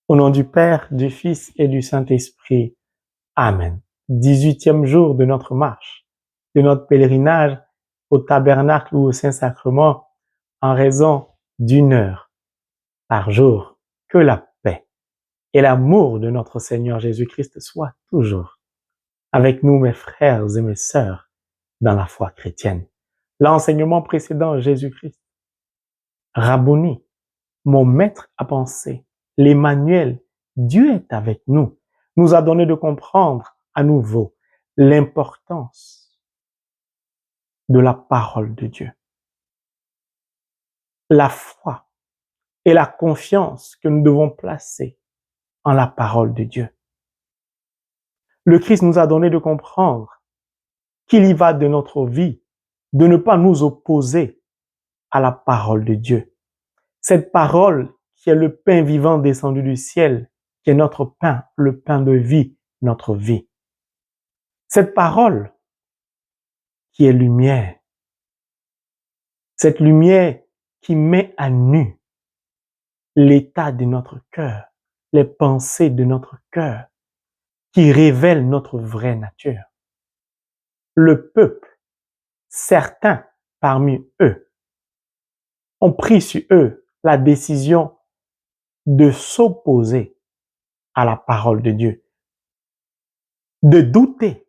Au nom du Père, du Fils et du Saint-Esprit. Amen. 18e jour de notre marche, de notre pèlerinage au tabernacle ou au Saint-Sacrement, en raison d'une heure par jour. Que la paix et l'amour de notre Seigneur Jésus-Christ soient toujours avec nous, mes frères et mes sœurs, dans la foi chrétienne. L'enseignement précédent, Jésus-Christ, Rabboni, mon maître à penser, l'Emmanuel, Dieu est avec nous, nous a donné de comprendre à nouveau l'importance de la parole de Dieu. La foi et la confiance que nous devons placer en la parole de Dieu. Le Christ nous a donné de comprendre qu'il y va de notre vie, de ne pas nous opposer à la parole de Dieu. Cette parole qui est le pain vivant descendu du ciel, qui est notre pain, le pain de vie, notre vie. Cette parole qui est lumière, cette lumière qui met à nu l'état de notre cœur, les pensées de notre cœur, qui révèle notre vraie nature. Le peuple, certains parmi eux, ont pris sur eux la décision de s'opposer à la parole de Dieu, de douter,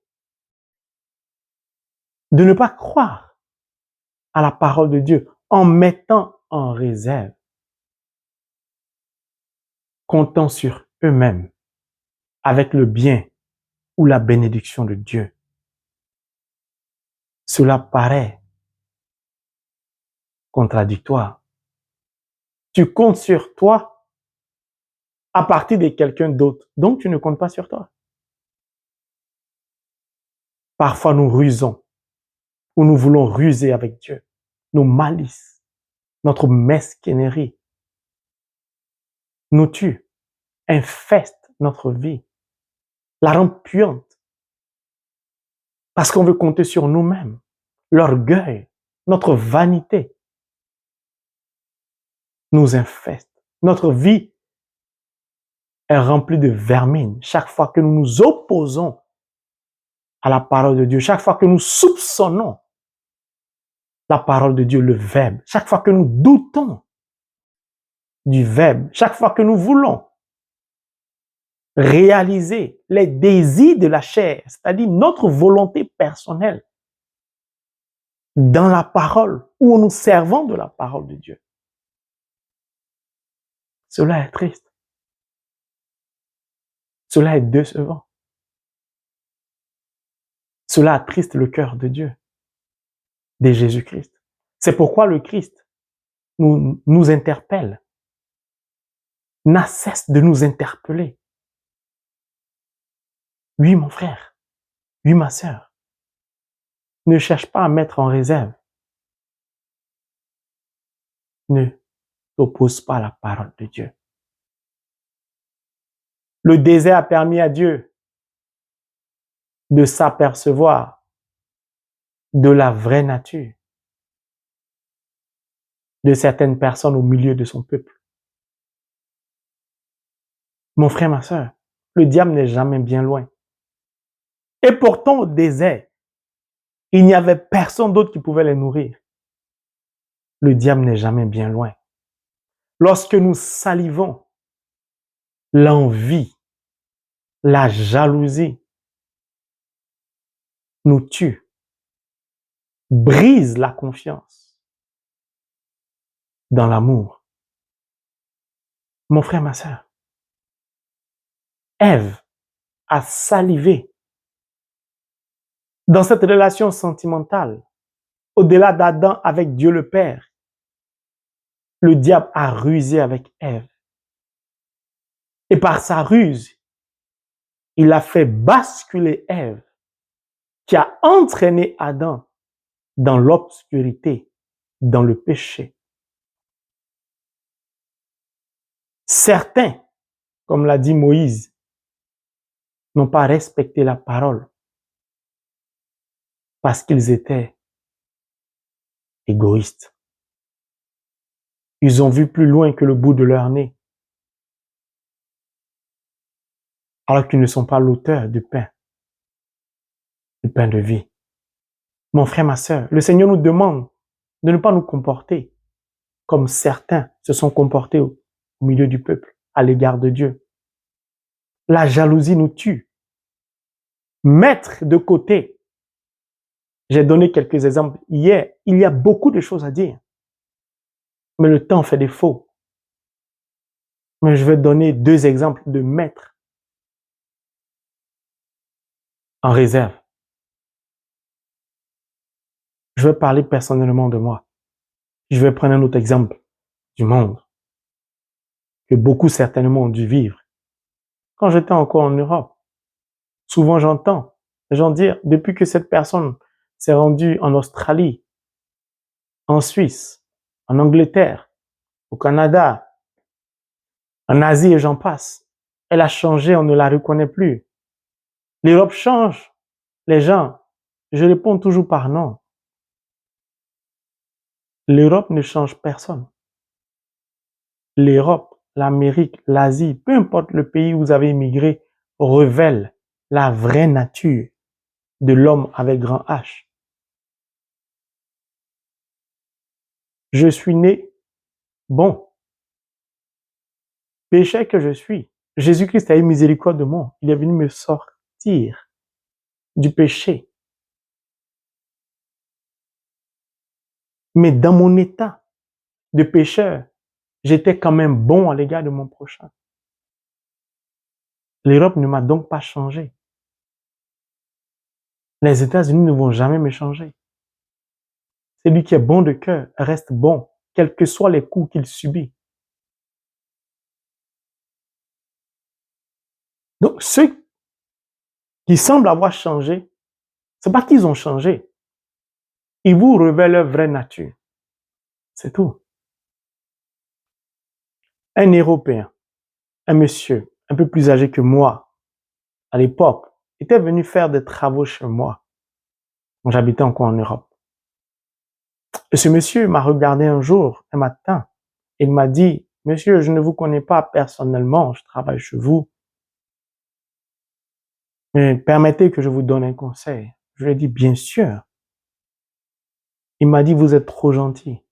de ne pas croire à la parole de Dieu en mettant en réserve, comptant sur eux-mêmes avec le bien ou la bénédiction de Dieu. Cela paraît contradictoire. Tu comptes sur toi à partir de quelqu'un d'autre, donc tu ne comptes pas sur toi. Parfois nous rusons ou nous voulons ruser avec Dieu. Nos malices, notre mesquinerie nous tue, infeste notre vie, la rend puante parce qu'on veut compter sur nous-mêmes. L'orgueil, notre vanité nous infeste. Notre vie est remplie de vermine chaque fois que nous nous opposons à la parole de Dieu, chaque fois que nous soupçonnons la parole de Dieu, le verbe, chaque fois que nous doutons du verbe, chaque fois que nous voulons réaliser les désirs de la chair, c'est-à-dire notre volonté personnelle dans la parole ou en nous servant de la parole de Dieu. Cela est triste. Cela est décevant. Cela attriste le cœur de Dieu, de Jésus-Christ. C'est pourquoi le Christ nous interpelle, n'a cesse de nous interpeller. Oui, mon frère, oui, ma sœur, ne cherche pas à mettre en réserve. Ne t'oppose pas à la parole de Dieu. Le désert a permis à Dieu de s'apercevoir de la vraie nature de certaines personnes au milieu de son peuple. Mon frère, ma sœur, le diable n'est jamais bien loin. Et pourtant, au désert, il n'y avait personne d'autre qui pouvait les nourrir. Le diable n'est jamais bien loin. Lorsque nous salivons, l'envie, la jalousie nous tue, brise la confiance dans l'amour. Mon frère, ma sœur, Ève a salivé dans cette relation sentimentale, au-delà d'Adam avec Dieu le Père. Le diable a rusé avec Ève. Et par sa ruse, il a fait basculer Ève, qui a entraîné Adam dans l'obscurité, dans le péché. Certains, comme l'a dit Moïse, n'ont pas respecté la parole parce qu'ils étaient égoïstes. Ils ont vu plus loin que le bout de leur nez. alors qu'ils ne sont pas l'auteur du pain de vie. Mon frère, ma sœur, le Seigneur nous demande de ne pas nous comporter comme certains se sont comportés au milieu du peuple à l'égard de Dieu. La jalousie nous tue. Mettre de côté. J'ai donné quelques exemples hier. Il y a beaucoup de choses à dire. Mais le temps fait défaut. Mais je vais donner 2 exemples de mettre en réserve. Je vais parler personnellement de moi. Je vais prendre un autre exemple du monde que beaucoup certainement ont dû vivre. Quand j'étais encore en Europe, souvent j'entends les gens dire, depuis que cette personne s'est rendue en Australie, en Suisse, en Angleterre, au Canada, en Asie et j'en passe, elle a changé, on ne la reconnaît plus. L'Europe change les gens. Je réponds toujours par non. L'Europe ne change personne. L'Europe, l'Amérique, l'Asie, peu importe le pays où vous avez immigré, révèle la vraie nature de l'homme avec grand H. Je suis né bon. Péché que je suis. Jésus-Christ a eu miséricorde de moi. Il est venu me sortir du péché. Mais dans mon état de pécheur, j'étais quand même bon à l'égard de mon prochain. L'Europe ne m'a donc pas changé. Les États-Unis ne vont jamais me changer. Celui qui est bon de cœur reste bon, quels que soient les coups qu'il subit. Donc, ceux qui semblent avoir changé, c'est pas qu'ils ont changé. Ils vous révèlent leur vraie nature. C'est tout. Un Européen, un monsieur un peu plus âgé que moi, à l'époque, était venu faire des travaux chez moi, quand j'habitais encore en Europe. Et ce monsieur m'a regardé un jour, un matin, et il m'a dit, monsieur, je ne vous connais pas personnellement, je travaille chez vous, mais permettez que je vous donne un conseil. Je lui ai dit, bien sûr. Il m'a dit, vous êtes trop gentil.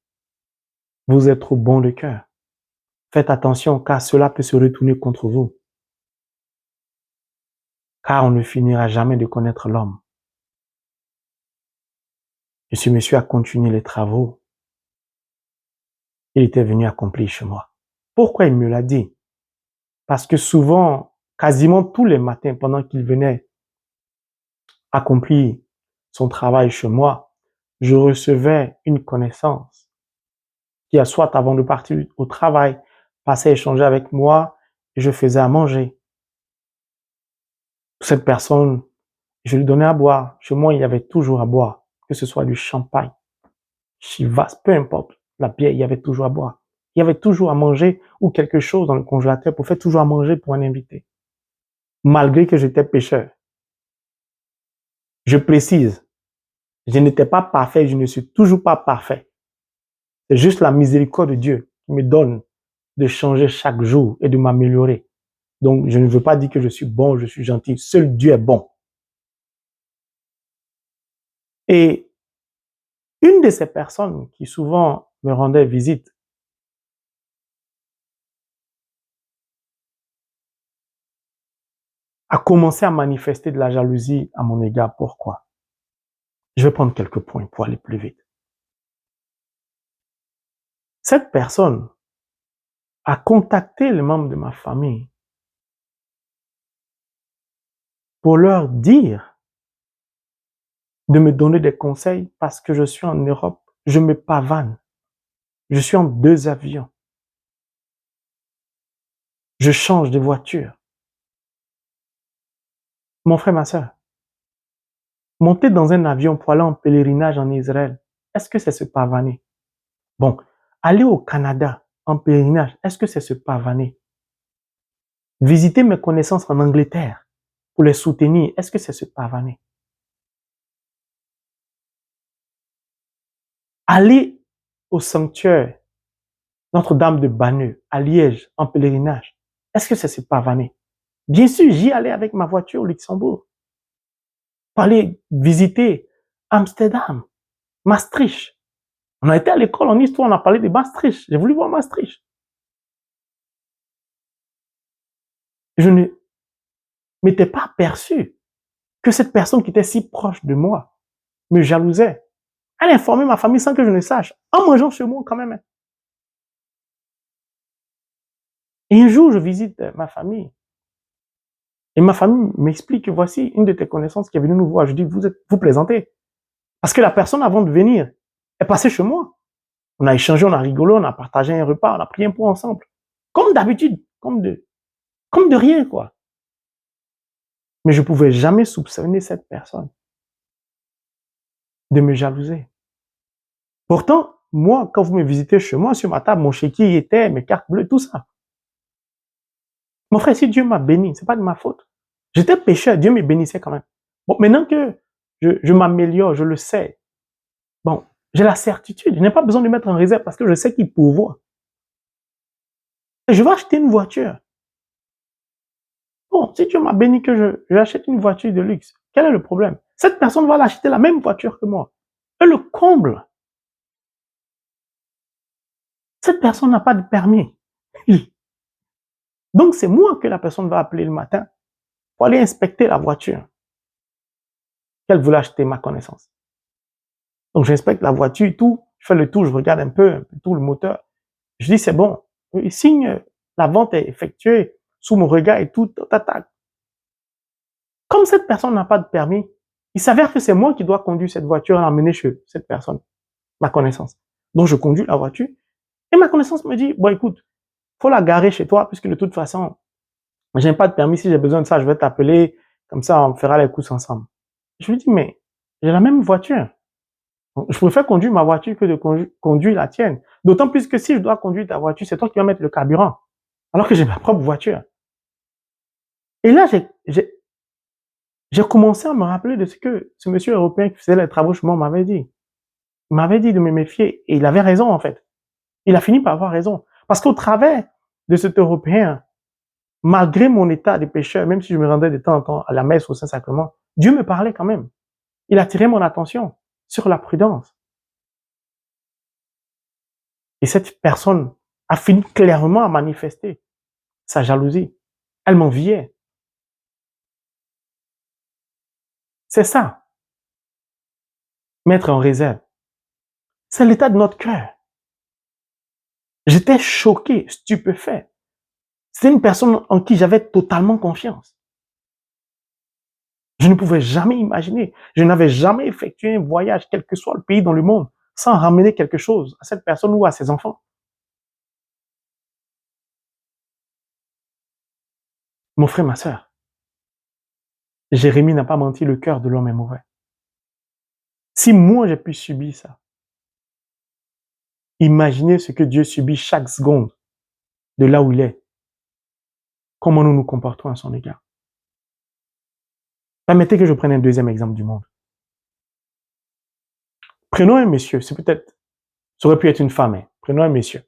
Vous êtes trop bon de cœur. Faites attention car cela peut se retourner contre vous. Car on ne finira jamais de connaître l'homme. Et ce monsieur a continué les travaux. Il était venu accomplir chez moi. Pourquoi il me l'a dit? Parce que souvent, quasiment tous les matins, pendant qu'il venait accomplir son travail chez moi, je recevais une connaissance qui, soit avant de partir au travail, passait à échanger avec moi et je faisais à manger. Cette personne, je lui donnais à boire. Chez moi, il y avait toujours à boire, que ce soit du champagne, Chivas, peu importe, la bière, il y avait toujours à boire. Il y avait toujours à manger ou quelque chose dans le congélateur pour faire toujours à manger pour un invité. Malgré que j'étais pécheur. Je précise, je n'étais pas parfait, je ne suis toujours pas parfait. C'est juste la miséricorde de Dieu qui me donne de changer chaque jour et de m'améliorer. Donc, je ne veux pas dire que je suis bon, je suis gentil. Seul Dieu est bon. Et une de ces personnes qui souvent me rendait visite a commencé à manifester de la jalousie à mon égard. Pourquoi? Je vais prendre quelques points pour aller plus vite. Cette personne a contacté les membres de ma famille pour leur dire de me donner des conseils parce que je suis en Europe, je me pavane. Je suis en 2 avions. Je change de voiture. Mon frère, ma soeur, monter dans un avion pour aller en pèlerinage en Israël, est-ce que c'est se pavaner? Bon, aller au Canada en pèlerinage, est-ce que c'est se pavaner? Visiter mes connaissances en Angleterre pour les soutenir, est-ce que c'est se pavaner? Aller au sanctuaire Notre-Dame de Banneux à Liège en pèlerinage, est-ce que c'est se pavaner? Bien sûr, j'y allais avec ma voiture au Luxembourg pour aller visiter Amsterdam, Maastricht. On a été à l'école en histoire, on a parlé de Maastricht. J'ai voulu voir Maastricht. Je ne m'étais pas aperçu que cette personne qui était si proche de moi me jalousait. Elle informait ma famille sans que je ne sache, en mangeant chez moi quand même. Et un jour, je visite ma famille. Et ma famille m'explique que voici une de tes connaissances qui est venue nous voir. Je dis, vous plaisantez. Parce que la personne, avant de venir, est passée chez moi. On a échangé, on a rigolé, on a partagé un repas, on a pris un pot ensemble. Comme d'habitude, comme de rien, quoi. Mais je ne pouvais jamais soupçonner cette personne de me jalouser. Pourtant, moi, quand vous me visitez chez moi, sur ma table, mon chéquier était, mes cartes bleues, tout ça. Mon frère, si Dieu m'a béni, c'est pas de ma faute. J'étais pécheur, Dieu me bénissait quand même. Bon, maintenant que je m'améliore, je le sais. Bon, j'ai la certitude. Je n'ai pas besoin de mettre en réserve parce que je sais qu'il pourvoit. Et je vais acheter une voiture. Bon, si Dieu m'a béni que j'achète une voiture de luxe, quel est le problème? Cette personne va l'acheter la même voiture que moi. Et le comble, cette personne n'a pas de permis. Donc, c'est moi que la personne va appeler le matin pour aller inspecter la voiture qu'elle voulait acheter, ma connaissance. Donc, j'inspecte la voiture, tout, je fais le tour, je regarde un peu tout le moteur. Je dis, c'est bon. Il signe, la vente est effectuée sous mon regard et tout, tac. Comme cette personne n'a pas de permis, il s'avère que c'est moi qui dois conduire cette voiture et l'emmener chez cette personne, ma connaissance. Donc, je conduis la voiture et ma connaissance me dit, bon, écoute, faut la garer chez toi puisque de toute façon, j'ai pas de permis. Si j'ai besoin de ça, je vais t'appeler. Comme ça, on fera les courses ensemble. Je lui dis, mais j'ai la même voiture. Je préfère conduire ma voiture que de conduire la tienne. D'autant plus que si je dois conduire ta voiture, c'est toi qui vas mettre le carburant. Alors que j'ai ma propre voiture. Et là, j'ai commencé à me rappeler de ce que ce monsieur européen qui faisait les travaux chez moi m'avait dit. Il m'avait dit de me méfier. Et il avait raison, en fait. Il a fini par avoir raison. Parce qu'au travers de cet Européen, malgré mon état de pécheur, même si je me rendais de temps en temps à la messe au Saint-Sacrement, Dieu me parlait quand même. Il attirait mon attention sur la prudence. Et cette personne a fini clairement à manifester sa jalousie. Elle m'enviait. C'est ça, mettre en réserve. C'est l'état de notre cœur. J'étais choqué, stupéfait. C'était une personne en qui j'avais totalement confiance. Je ne pouvais jamais imaginer. Je n'avais jamais effectué un voyage, quel que soit le pays dans le monde, sans ramener quelque chose à cette personne ou à ses enfants. Mon frère, ma sœur, Jérémie n'a pas menti, le cœur de l'homme est mauvais. Si moi j'ai pu subir ça, imaginez ce que Dieu subit chaque seconde de là où il est. Comment nous nous comportons à son égard. Permettez que je prenne un deuxième exemple du monde. Prenons un monsieur, ça aurait pu être une femme. Prenons un monsieur,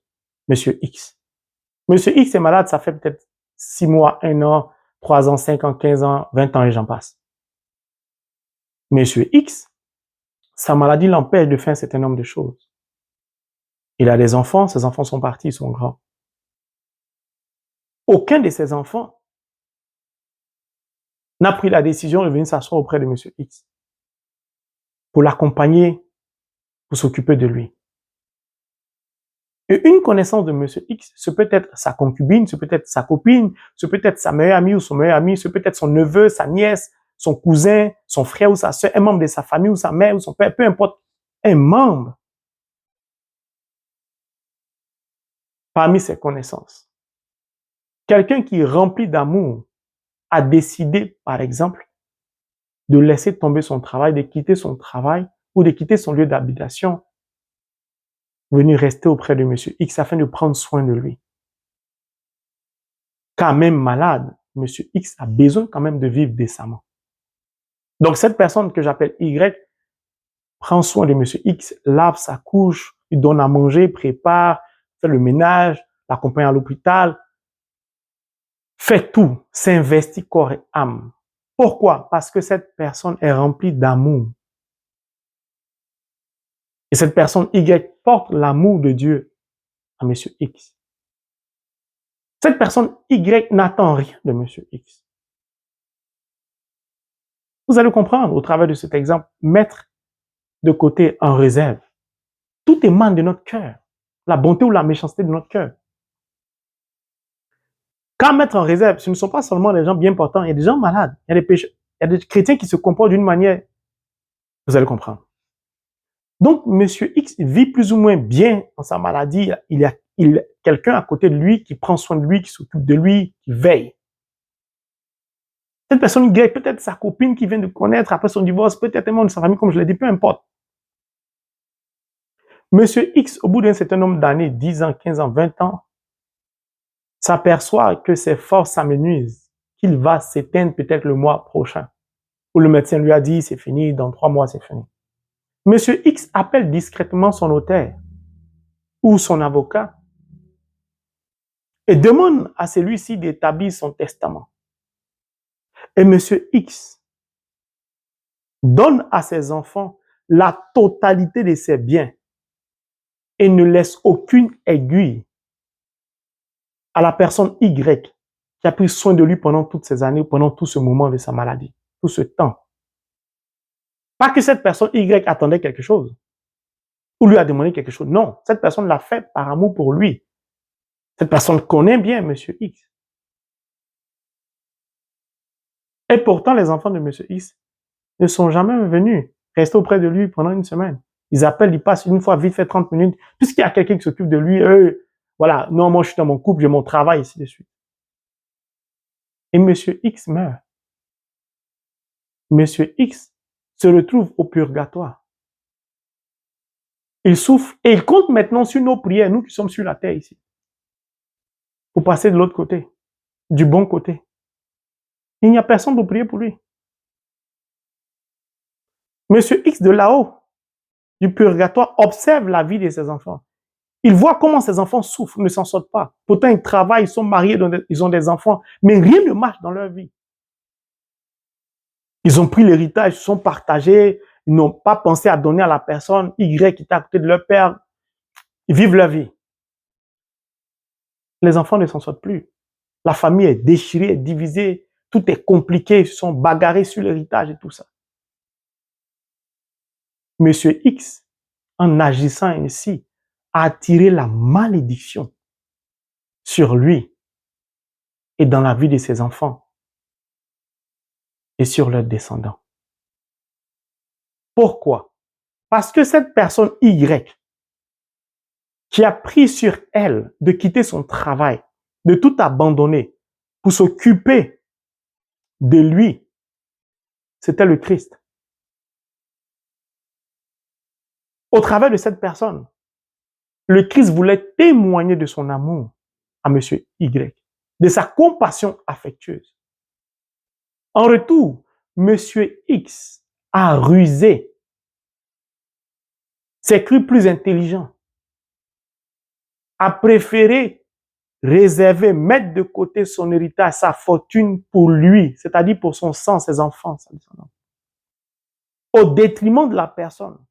monsieur X. Monsieur X est malade, ça fait peut-être 6 mois, 1 an, 3 ans, 5 ans, 15 ans, 20 ans et j'en passe. Monsieur X, sa maladie l'empêche de faire un certain nombre de choses. Il a des enfants, ses enfants sont partis, ils sont grands. Aucun de ses enfants n'a pris la décision de venir s'asseoir auprès de monsieur X pour l'accompagner, pour s'occuper de lui. Et une connaissance de monsieur X, ce peut être sa concubine, ce peut être sa copine, ce peut être sa meilleure amie ou son meilleur ami, ce peut être son neveu, sa nièce, son cousin, son frère ou sa soeur, un membre de sa famille ou sa mère ou son père, peu importe, un membre parmi ses connaissances. Quelqu'un qui est rempli d'amour a décidé, par exemple, de laisser tomber son travail, de quitter son travail ou de quitter son lieu d'habitation, venir rester auprès de monsieur X afin de prendre soin de lui. Quand même malade, monsieur X a besoin quand même de vivre décemment. Donc cette personne que j'appelle Y prend soin de monsieur X, lave sa couche, lui donne à manger, prépare, fait le ménage, l'accompagne à l'hôpital. fait tout, s'investit corps et âme. Pourquoi? Parce que cette personne est remplie d'amour. Et cette personne Y porte l'amour de Dieu à Monsieur X. Cette personne Y n'attend rien de Monsieur X. Vous allez comprendre au travers de cet exemple, mettre de côté en réserve. Tout émane de notre cœur, la bonté ou la méchanceté de notre cœur. Quand mettre en réserve, ce ne sont pas seulement des gens bien portants, il y a des gens malades, il y a des pécheurs, il y a des chrétiens qui se comportent d'une manière, vous allez comprendre. Donc, Monsieur X vit plus ou moins bien dans sa maladie. Il y a quelqu'un à côté de lui qui prend soin de lui, qui s'occupe de lui, qui veille. Cette personne Y, peut-être sa copine qui vient de connaître après son divorce, peut-être un membre de sa famille, comme je l'ai dit, peu importe. Monsieur X, au bout d'un certain nombre d'années, 10 ans, 15 ans, 20 ans, s'aperçoit que ses forces s'amenuisent, qu'il va s'éteindre peut-être le mois prochain. Où le médecin lui a dit, c'est fini, dans 3 mois, c'est fini. Monsieur X appelle discrètement son notaire ou son avocat et demande à celui-ci d'établir son testament. Et Monsieur X donne à ses enfants la totalité de ses biens et ne laisse aucune aiguille à la personne Y qui a pris soin de lui pendant toutes ces années, pendant tout ce moment de sa maladie, tout ce temps. Pas que cette personne Y attendait quelque chose ou lui a demandé quelque chose. Non, cette personne l'a fait par amour pour lui. Cette personne connaît bien Monsieur X. Et pourtant, les enfants de Monsieur X ne sont jamais venus rester auprès de lui pendant une semaine. Ils appellent, ils passent une fois vite fait 30 minutes. Puisqu'il y a quelqu'un qui s'occupe de lui, voilà, non, moi je suis dans mon couple, j'ai mon travail, ainsi de suite. Et Monsieur X meurt. Monsieur X se retrouve au purgatoire. Il souffre et il compte maintenant sur nos prières, nous qui sommes sur la terre ici, pour passer de l'autre côté, du bon côté. Il n'y a personne pour prier pour lui. Monsieur X de là-haut, du purgatoire, observe la vie de ses enfants. Il voit comment ses enfants souffrent, ne s'en sortent pas. Pourtant, ils travaillent, ils sont mariés, ils ont des enfants, mais rien ne marche dans leur vie. Ils ont pris l'héritage, ils sont partagés, ils n'ont pas pensé à donner à la personne Y qui est à côté de leur père. Ils vivent leur vie. Les enfants ne s'en sortent plus. La famille est déchirée, est divisée, tout est compliqué, ils se sont bagarrés sur l'héritage et tout ça. Monsieur X, en agissant ainsi, a attiré la malédiction sur lui et dans la vie de ses enfants et sur leurs descendants. Pourquoi? Parce que cette personne Y qui a pris sur elle de quitter son travail, de tout abandonner pour s'occuper de lui, c'était le Christ. Au travers de cette personne, le Christ voulait témoigner de son amour à Monsieur Y, de sa compassion affectueuse. En retour, Monsieur X a rusé, s'est cru plus intelligent, a préféré réserver, mettre de côté son héritage, sa fortune pour lui, c'est-à-dire pour son sang, ses enfants, au détriment de la personne.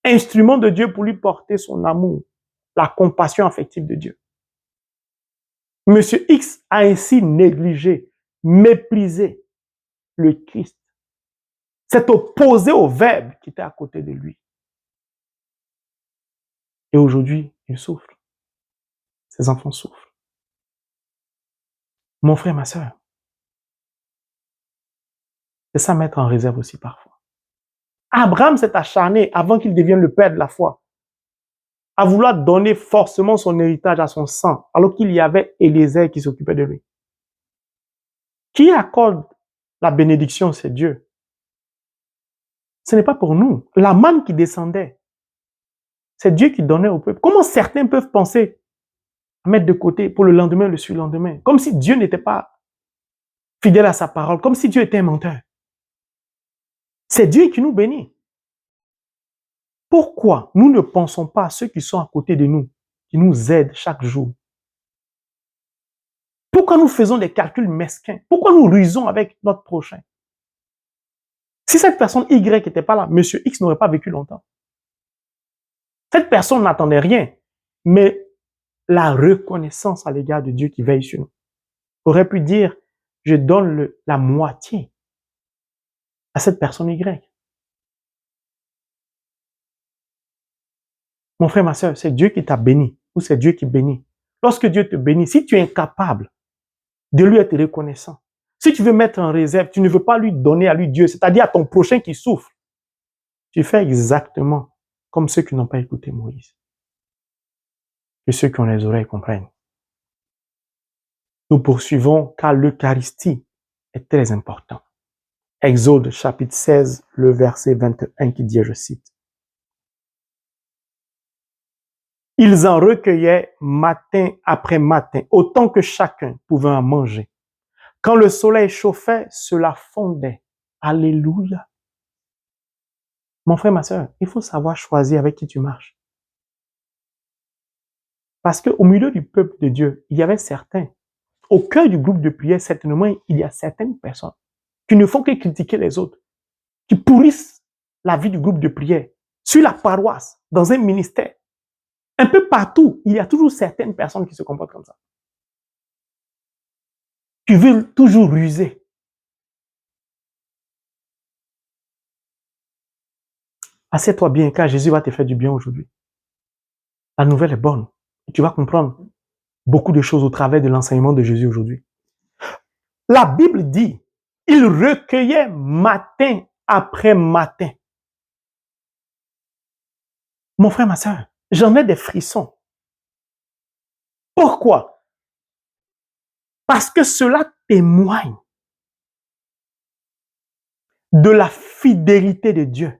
Instrument de Dieu pour lui porter son amour, la compassion affective de Dieu. Monsieur X a ainsi négligé, méprisé le Christ. S'est opposé au Verbe qui était à côté de lui. Et aujourd'hui, il souffre. Ses enfants souffrent. Mon frère, ma soeur, c'est ça mettre en réserve aussi parfois. Abraham s'est acharné avant qu'il devienne le père de la foi, à vouloir donner forcément son héritage à son sang, alors qu'il y avait Élisée qui s'occupait de lui. Qui accorde la bénédiction, c'est Dieu. Ce n'est pas pour nous. La manne qui descendait, c'est Dieu qui donnait au peuple. Comment certains peuvent penser à mettre de côté pour le lendemain, le surlendemain, comme si Dieu n'était pas fidèle à sa parole, comme si Dieu était un menteur. C'est Dieu qui nous bénit. Pourquoi nous ne pensons pas à ceux qui sont à côté de nous, qui nous aident chaque jour? Pourquoi nous faisons des calculs mesquins? Pourquoi nous rusons avec notre prochain? Si cette personne Y n'était pas là, Monsieur X n'aurait pas vécu longtemps. Cette personne n'attendait rien, mais la reconnaissance à l'égard de Dieu qui veille sur nous aurait pu dire, je donne la moitié à cette personne Y. Mon frère, ma soeur, c'est Dieu qui t'a béni ou c'est Dieu qui bénit. Lorsque Dieu te bénit, si tu es incapable de lui être reconnaissant, si tu veux mettre en réserve, tu ne veux pas lui donner à lui Dieu, c'est-à-dire à ton prochain qui souffre, tu fais exactement comme ceux qui n'ont pas écouté Moïse. Que ceux qui ont les oreilles comprennent. Nous poursuivons car l'Eucharistie est très important. Exode chapitre 16, le verset 21 qui dit, je cite, « Ils en recueillaient matin après matin, autant que chacun pouvait en manger. Quand le soleil chauffait, cela fondait. » Alléluia. Mon frère, ma soeur, il faut savoir choisir avec qui tu marches. Parce qu'au milieu du peuple de Dieu, il y avait certains. Au cœur du groupe de prière, certainement, il y a certaines personnes qui ne font que critiquer les autres, qui pourrissent la vie du groupe de prière, sur la paroisse, dans un ministère. Un peu partout, il y a toujours certaines personnes qui se comportent comme ça. Qui veulent toujours ruser. Assieds-toi bien, car Jésus va te faire du bien aujourd'hui. La nouvelle est bonne. Et tu vas comprendre beaucoup de choses au travers de l'enseignement de Jésus aujourd'hui. La Bible dit, il recueillait matin après matin. Mon frère, ma soeur, j'en ai des frissons. Pourquoi? Parce que cela témoigne de la fidélité de Dieu.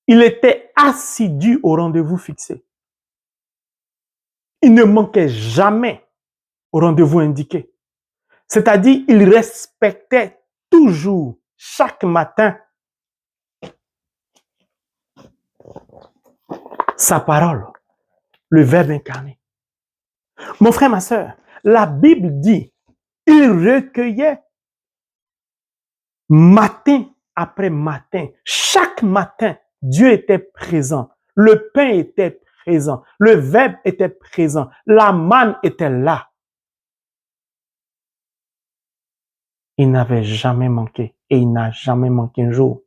Il était assidu au rendez-vous fixé. Il ne manquait jamais au rendez-vous indiqué. C'est-à-dire, il respectait toujours, chaque matin, sa parole, le Verbe incarné. Mon frère, ma soeur, la Bible dit, il recueillait matin après matin. Chaque matin, Dieu était présent. Le pain était présent. Le Verbe était présent. La manne était là. Il n'avait jamais manqué et il n'a jamais manqué un jour.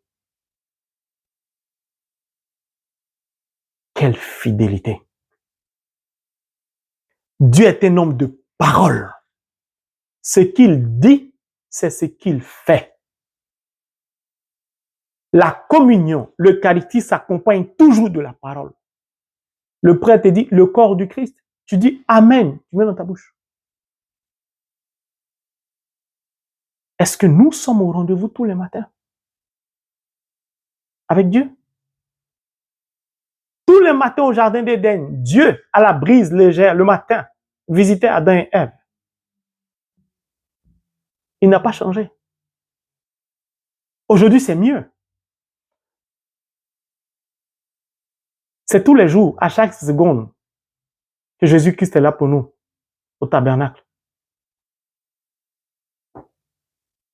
Quelle fidélité! Dieu est un homme de parole. Ce qu'il dit, c'est ce qu'il fait. La communion, l'Eucharistie s'accompagne toujours de la parole. Le prêtre te dit le corps du Christ. Tu dis Amen, tu mets dans ta bouche. Est-ce que nous sommes au rendez-vous tous les matins avec Dieu? Tous les matins au jardin d'Éden, Dieu, à la brise légère, le matin, visitait Adam et Ève. Il n'a pas changé. Aujourd'hui, c'est mieux. C'est tous les jours, à chaque seconde, que Jésus-Christ est là pour nous, au tabernacle.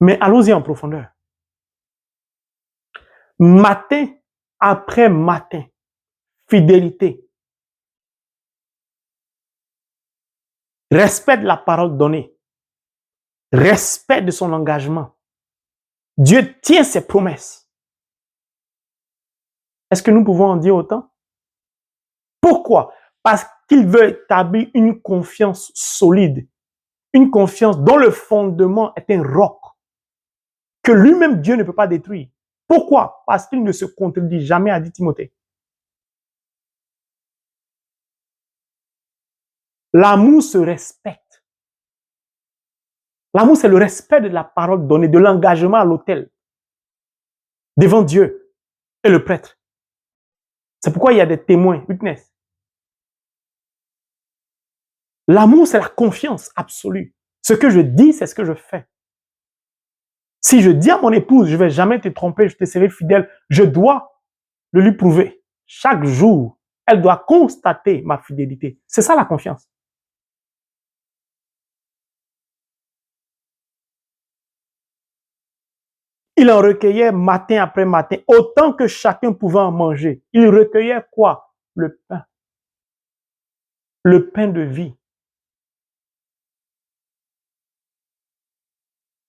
Mais allons-y en profondeur. Matin après matin, fidélité. Respect de la parole donnée. Respect de son engagement. Dieu tient ses promesses. Est-ce que nous pouvons en dire autant? Pourquoi? Parce qu'il veut établir une confiance solide. Une confiance dont le fondement est un roc. Que lui-même Dieu ne peut pas détruire. Pourquoi? Parce qu'il ne se contredit jamais, a dit Timothée. L'amour se respecte. L'amour, c'est le respect de la parole donnée, de l'engagement à l'autel, devant Dieu et le prêtre. C'est pourquoi il y a des témoins, witness. L'amour, c'est la confiance absolue. Ce que je dis, c'est ce que je fais. Si je dis à mon épouse, je ne vais jamais te tromper, je te serai fidèle, je dois le lui prouver. Chaque jour, elle doit constater ma fidélité. C'est ça la confiance. Il en recueillait matin après matin, autant que chacun pouvait en manger. Il recueillait quoi? Le pain. Le pain de vie.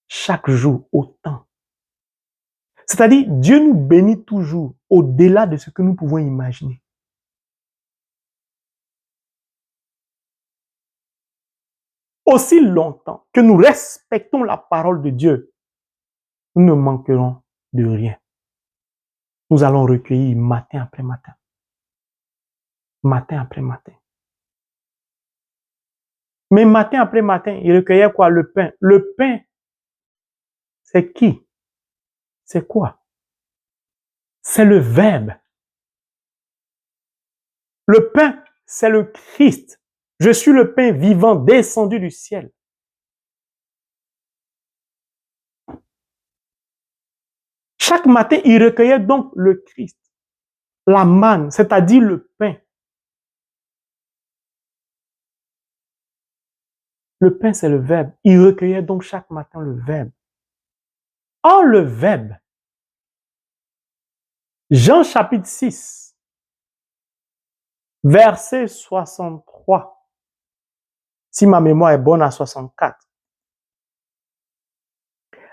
Chaque jour, autant. C'est-à-dire, Dieu nous bénit toujours au-delà de ce que nous pouvons imaginer. Aussi longtemps que nous respectons la parole de Dieu, nous ne manquerons de rien. Nous allons recueillir matin après matin. Matin après matin. Mais matin après matin, il recueillait quoi? Le pain. Le pain, c'est qui? C'est quoi? C'est le Verbe. Le pain, c'est le Christ. Je suis le pain vivant descendu du ciel. Chaque matin, il recueillait donc le Christ. La manne, c'est-à-dire le pain. Le pain, c'est le Verbe. Il recueillait donc chaque matin le Verbe. Or, le Verbe, Jean chapitre 6, verset 63, si ma mémoire est bonne à 64.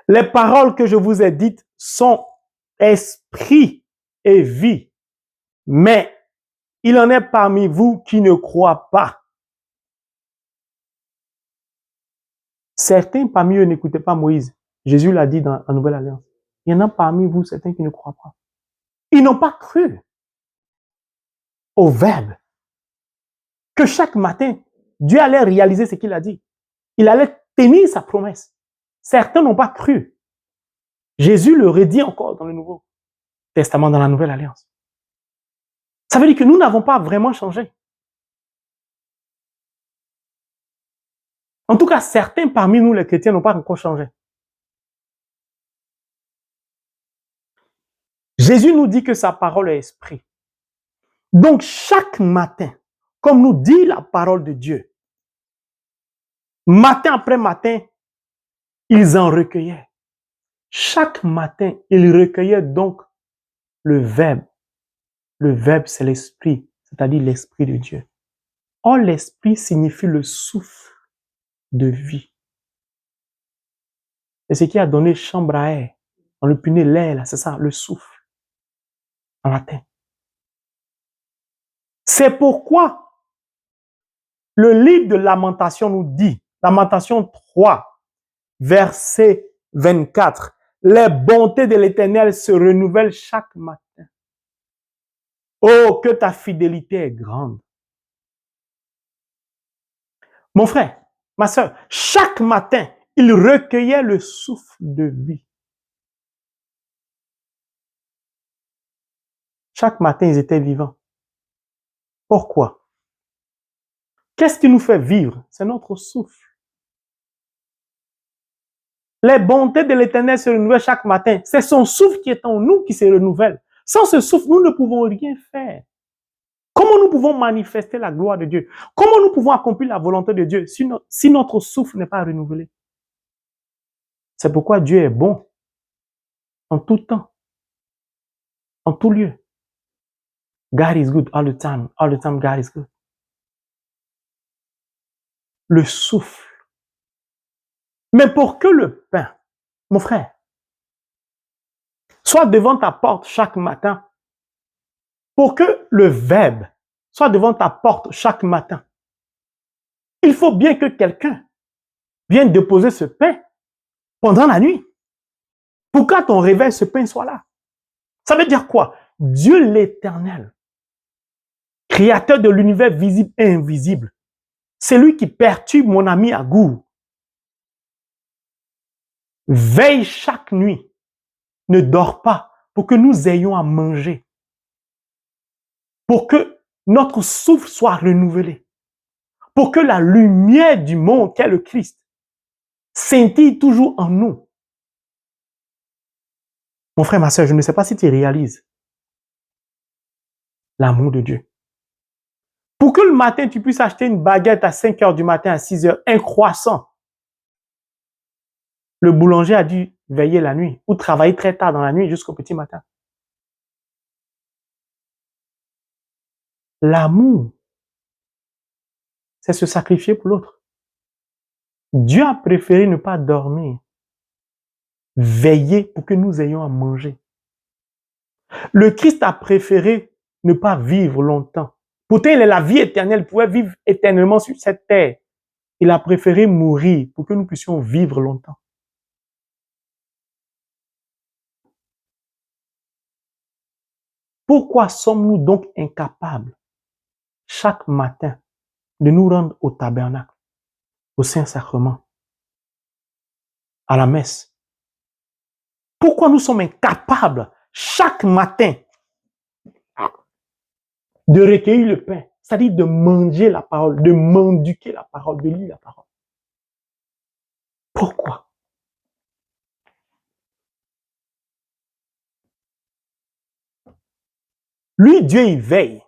Les paroles que je vous ai dites sont esprit et vie, mais il en est parmi vous qui ne croient pas. Certains parmi eux n'écoutaient pas Moïse. Jésus l'a dit dans la Nouvelle Alliance. Il y en a parmi vous certains qui ne croient pas. Ils n'ont pas cru au Verbe. Que chaque matin, Dieu allait réaliser ce qu'il a dit. Il allait tenir sa promesse. Certains n'ont pas cru. Jésus le redit encore dans le Nouveau Testament, dans la Nouvelle Alliance. Ça veut dire que nous n'avons pas vraiment changé. En tout cas, certains parmi nous, les chrétiens, n'ont pas encore changé. Jésus nous dit que sa parole est esprit. Donc, chaque matin, comme nous dit la parole de Dieu, matin après matin, ils en recueillaient. Chaque matin, ils recueillaient donc le Verbe. Le Verbe, c'est l'Esprit, c'est-à-dire l'Esprit de Dieu. Or, l'Esprit signifie le souffle de vie. C'est ce qui a donné chambre à air. On le punait l'air, c'est ça, le souffle. En latin. C'est pourquoi le livre de Lamentation nous dit, Lamentation 3, verset 24, les bontés de l'Éternel se renouvellent chaque matin. Oh, que ta fidélité est grande. Mon frère, ma soeur, chaque matin, il recueillait le souffle de vie. Chaque matin, ils étaient vivants. Pourquoi? Qu'est-ce qui nous fait vivre? C'est notre souffle. Les bontés de l'Éternel se renouvellent chaque matin. C'est son souffle qui est en nous qui se renouvelle. Sans ce souffle, nous ne pouvons rien faire. Comment nous pouvons manifester la gloire de Dieu? Comment nous pouvons accomplir la volonté de Dieu si notre souffle n'est pas renouvelé? C'est pourquoi Dieu est bon en tout temps, en tout lieu. God is good all the time. All the time God is good. Le souffle. Mais pour que le pain, mon frère, soit devant ta porte chaque matin, pour que le Verbe soit devant ta porte chaque matin, il faut bien que quelqu'un vienne déposer ce pain pendant la nuit. Pour qu'à ton réveil, ce pain soit là. Ça veut dire quoi? Dieu l'Éternel, créateur de l'univers visible et invisible, c'est lui qui perturbe mon ami Agour. Veille chaque nuit, ne dors pas pour que nous ayons à manger, pour que notre souffle soit renouvelé, pour que la lumière du monde, qu'est le Christ, scintille toujours en nous. Mon frère, ma soeur, je ne sais pas si tu réalises l'amour de Dieu. Pour que le matin, tu puisses acheter une baguette à 5 heures du matin, à 6 heures, un croissant, le boulanger a dû veiller la nuit ou travailler très tard dans la nuit jusqu'au petit matin. L'amour, c'est se sacrifier pour l'autre. Dieu a préféré ne pas dormir, veiller pour que nous ayons à manger. Le Christ a préféré ne pas vivre longtemps. Pourtant, il est la vie éternelle, il pouvait vivre éternellement sur cette terre. Il a préféré mourir pour que nous puissions vivre longtemps. Pourquoi sommes-nous donc incapables, chaque matin, de nous rendre au tabernacle, au Saint-Sacrement, à la messe? Pourquoi nous sommes incapables, chaque matin, de recueillir le pain, c'est-à-dire de manger la parole, de mendiquer la parole, de lire la parole? Pourquoi? Lui, Dieu, il veille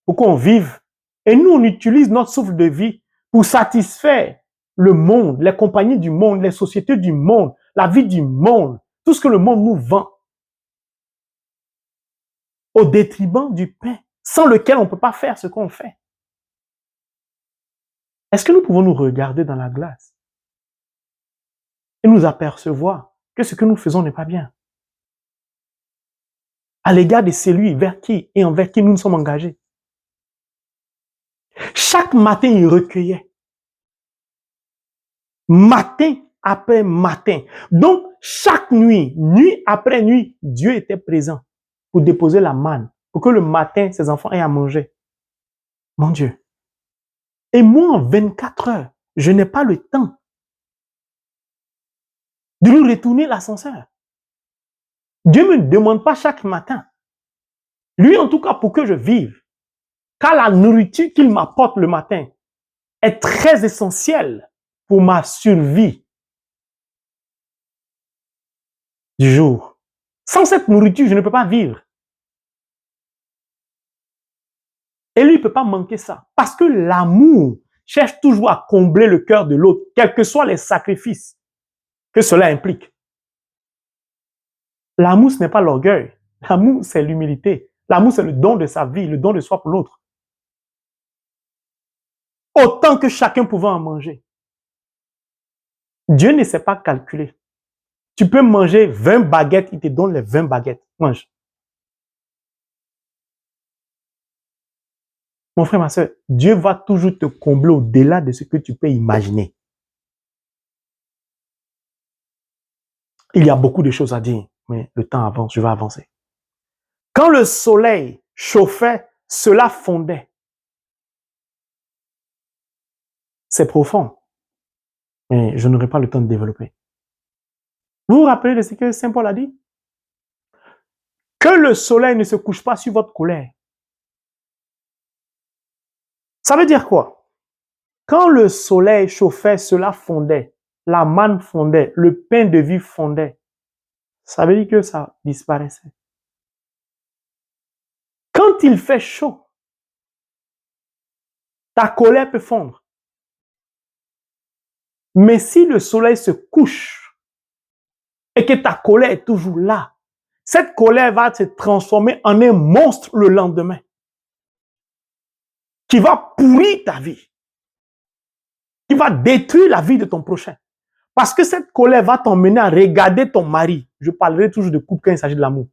pour qu'on vive. Et nous, on utilise notre souffle de vie pour satisfaire le monde, les compagnies du monde, les sociétés du monde, la vie du monde, tout ce que le monde nous vend, au détriment du pain, sans lequel on ne peut pas faire ce qu'on fait. Est-ce que nous pouvons nous regarder dans la glace et nous apercevoir que ce que nous faisons n'est pas bien à l'égard de celui vers qui et envers qui nous nous sommes engagés? Chaque matin, il recueillait. Matin après matin. Donc, chaque nuit, nuit après nuit, Dieu était présent pour déposer la manne, pour que le matin, ses enfants aient à manger. Mon Dieu. Et moi, en 24 heures, je n'ai pas le temps de lui retourner l'ascenseur. Dieu ne me demande pas chaque matin. Lui, en tout cas, pour que je vive. Car la nourriture qu'il m'apporte le matin est très essentielle pour ma survie du jour. Sans cette nourriture, je ne peux pas vivre. Et lui, il ne peut pas manquer ça. Parce que l'amour cherche toujours à combler le cœur de l'autre, quels que soient les sacrifices que cela implique. L'amour, ce n'est pas l'orgueil. L'amour, c'est l'humilité. L'amour, c'est le don de sa vie, le don de soi pour l'autre. Autant que chacun pouvait en manger. Dieu ne sait pas calculer. Tu peux manger 20 baguettes, il te donne les 20 baguettes. Mange. Mon frère, ma soeur, Dieu va toujours te combler au-delà de ce que tu peux imaginer. Il y a beaucoup de choses à dire, mais le temps avance, je vais avancer. Quand le soleil chauffait, cela fondait. C'est profond, mais je n'aurai pas le temps de développer. Vous vous rappelez de ce que Saint Paul a dit? Que le soleil ne se couche pas sur votre colère. Ça veut dire quoi? Quand le soleil chauffait, cela fondait. La manne fondait, le pain de vie fondait. Ça veut dire que ça disparaissait. Quand il fait chaud, ta colère peut fondre. Mais si le soleil se couche et que ta colère est toujours là, cette colère va se transformer en un monstre le lendemain qui va pourrir ta vie, qui va détruire la vie de ton prochain. Parce que cette colère va t'emmener à regarder ton mari. Je parlerai toujours de couple quand il s'agit de l'amour.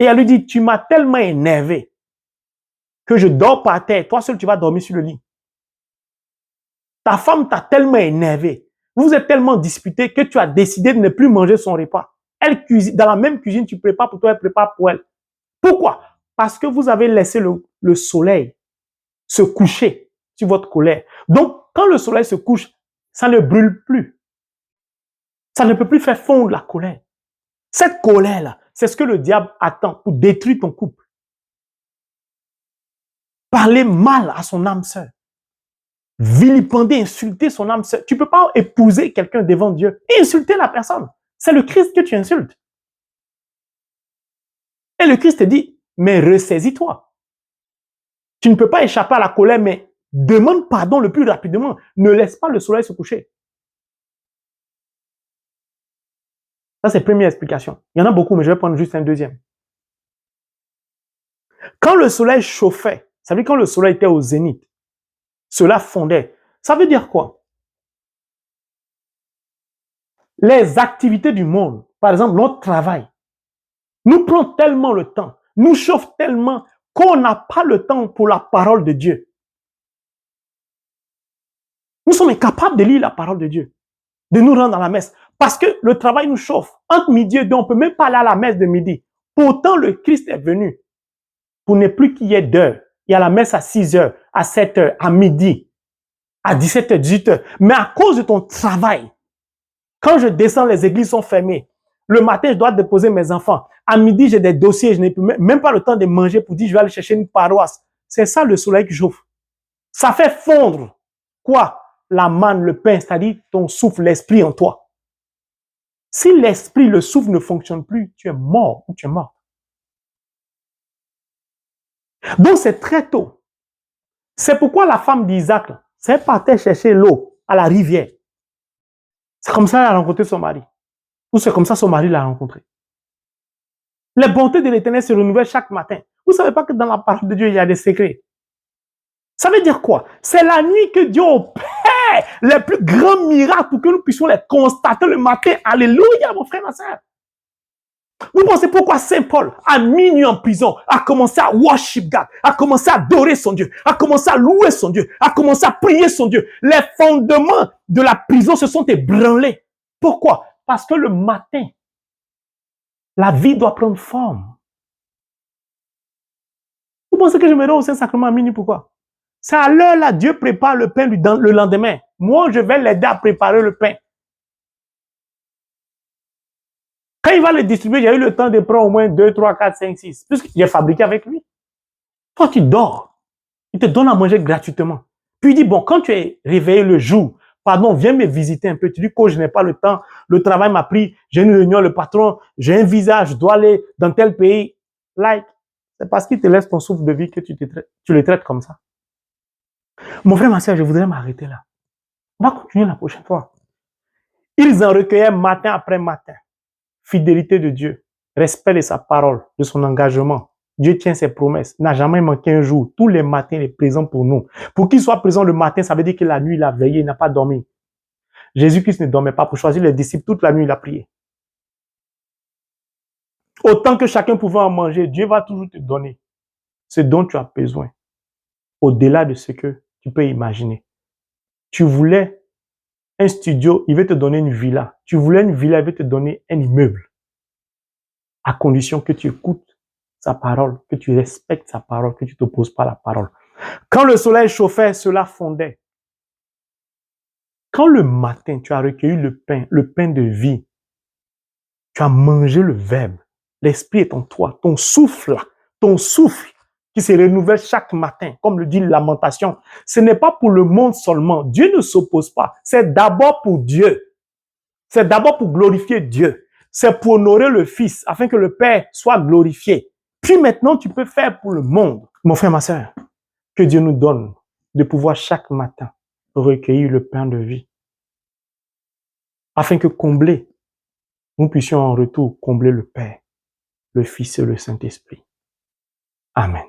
Et elle lui dit, tu m'as tellement énervé que je dors par terre. Toi seul, tu vas dormir sur le lit. Ta femme t'a tellement énervé. Vous êtes tellement disputés que tu as décidé de ne plus manger son repas. Elle cuisine, dans la même cuisine, tu prépares pour toi, elle prépare pour elle. Pourquoi? Parce que vous avez laissé le soleil se coucher sur votre colère. Donc, quand le soleil se couche, ça ne brûle plus. Ça ne peut plus faire fondre la colère. Cette colère-là, c'est ce que le diable attend pour détruire ton couple. Parler mal à son âme sœur. Vilipender, insulter son âme sœur. Tu ne peux pas épouser quelqu'un devant Dieu et insulter la personne. C'est le Christ que tu insultes. Et le Christ te dit, mais ressaisis-toi. Tu ne peux pas échapper à la colère, mais demande pardon le plus rapidement. Ne laisse pas le soleil se coucher. Ça, c'est la première explication. Il y en a beaucoup, mais je vais prendre juste un deuxième. Quand le soleil chauffait, ça veut dire quand le soleil était au zénith, cela fondait. Ça veut dire quoi? Les activités du monde, par exemple notre travail, nous prend tellement le temps, nous chauffe tellement qu'on n'a pas le temps pour la parole de Dieu. Nous sommes incapables de lire la parole de Dieu, de nous rendre à la messe, parce que le travail nous chauffe. Entre midi et deux, on ne peut même pas aller à la messe de midi. Pourtant, le Christ est venu pour ne plus qu'il y ait d'heures. Il y a la messe à 6 heures, à 7 heures, à midi, à 17 heures, 18 heures. Mais à cause de ton travail, quand je descends, les églises sont fermées. Le matin, je dois déposer mes enfants. À midi, j'ai des dossiers, je n'ai même pas le temps de manger pour dire je vais aller chercher une paroisse. C'est ça le soleil qui chauffe. Ça fait fondre quoi? La manne, le pain, c'est-à-dire ton souffle, l'esprit en toi. Si l'esprit, le souffle ne fonctionne plus, tu es mort ou tu es mort. Donc c'est très tôt. C'est pourquoi la femme d'Isaac, c'est partait chercher l'eau à la rivière. C'est comme ça qu'elle a rencontré son mari. Ou c'est comme ça que son mari l'a rencontré. Les bontés de l'Éternel se renouvellent chaque matin. Vous ne savez pas que dans la parole de Dieu, il y a des secrets. Ça veut dire quoi? C'est la nuit que Dieu opère les plus grands miracles pour que nous puissions les constater le matin. Alléluia, mon frère, ma soeur. Vous pensez pourquoi Saint Paul, à minuit en prison, a commencé à worship God, a commencé à adorer son Dieu, a commencé à louer son Dieu, a commencé à prier son Dieu. Les fondements de la prison se sont ébranlés. Pourquoi? Parce que le matin, la vie doit prendre forme. Vous pensez que je me rends au Saint-Sacrement à minuit, pourquoi? C'est à l'heure là, Dieu prépare le pain le lendemain. Moi, je vais l'aider à préparer le pain. Quand il va le distribuer, il y a eu le temps de prendre au moins 2, 3, 4, 5, 6. Puisqu'il est fabriqué avec lui. Toi, tu dors. Il te donne à manger gratuitement. Puis il dit, bon, quand tu es réveillé le jour, pardon, viens me visiter un peu. Tu dis que je n'ai pas le temps. Le travail m'a pris. J'ai une réunion, le patron, j'ai un visa, je dois aller dans tel pays. Like, c'est parce qu'il te laisse ton souffle de vie que tu le traites comme ça. Mon frère, ma soeur, je voudrais m'arrêter là. On va continuer la prochaine fois. Ils en recueillaient matin après matin. Fidélité de Dieu, respect de sa parole, de son engagement. Dieu tient ses promesses, n'a jamais manqué un jour. Tous les matins, il est présent pour nous. Pour qu'il soit présent le matin, ça veut dire que la nuit, il a veillé, il n'a pas dormi. Jésus-Christ ne dormait pas. Pour choisir les disciples, toute la nuit, il a prié. Autant que chacun pouvait en manger, Dieu va toujours te donner ce dont tu as besoin, au-delà de ce que tu peux imaginer. Tu voulais un studio, il veut te donner une villa. Tu voulais une villa, il veut te donner un immeuble. À condition que tu écoutes sa parole, que tu respectes sa parole, que tu ne t'opposes pas à la parole. Quand le soleil chauffait, cela fondait. Quand le matin, tu as recueilli le pain de vie, tu as mangé le verbe, l'esprit est en toi, ton souffle qui se renouvelle chaque matin, comme le dit Lamentation, ce n'est pas pour le monde seulement. Dieu ne s'oppose pas. C'est d'abord pour Dieu. C'est d'abord pour glorifier Dieu. C'est pour honorer le Fils, afin que le Père soit glorifié. Puis maintenant, tu peux faire pour le monde. Mon frère, ma soeur, que Dieu nous donne de pouvoir chaque matin recueillir le pain de vie, afin que nous puissions en retour combler le Père, le Fils et le Saint-Esprit. Amen.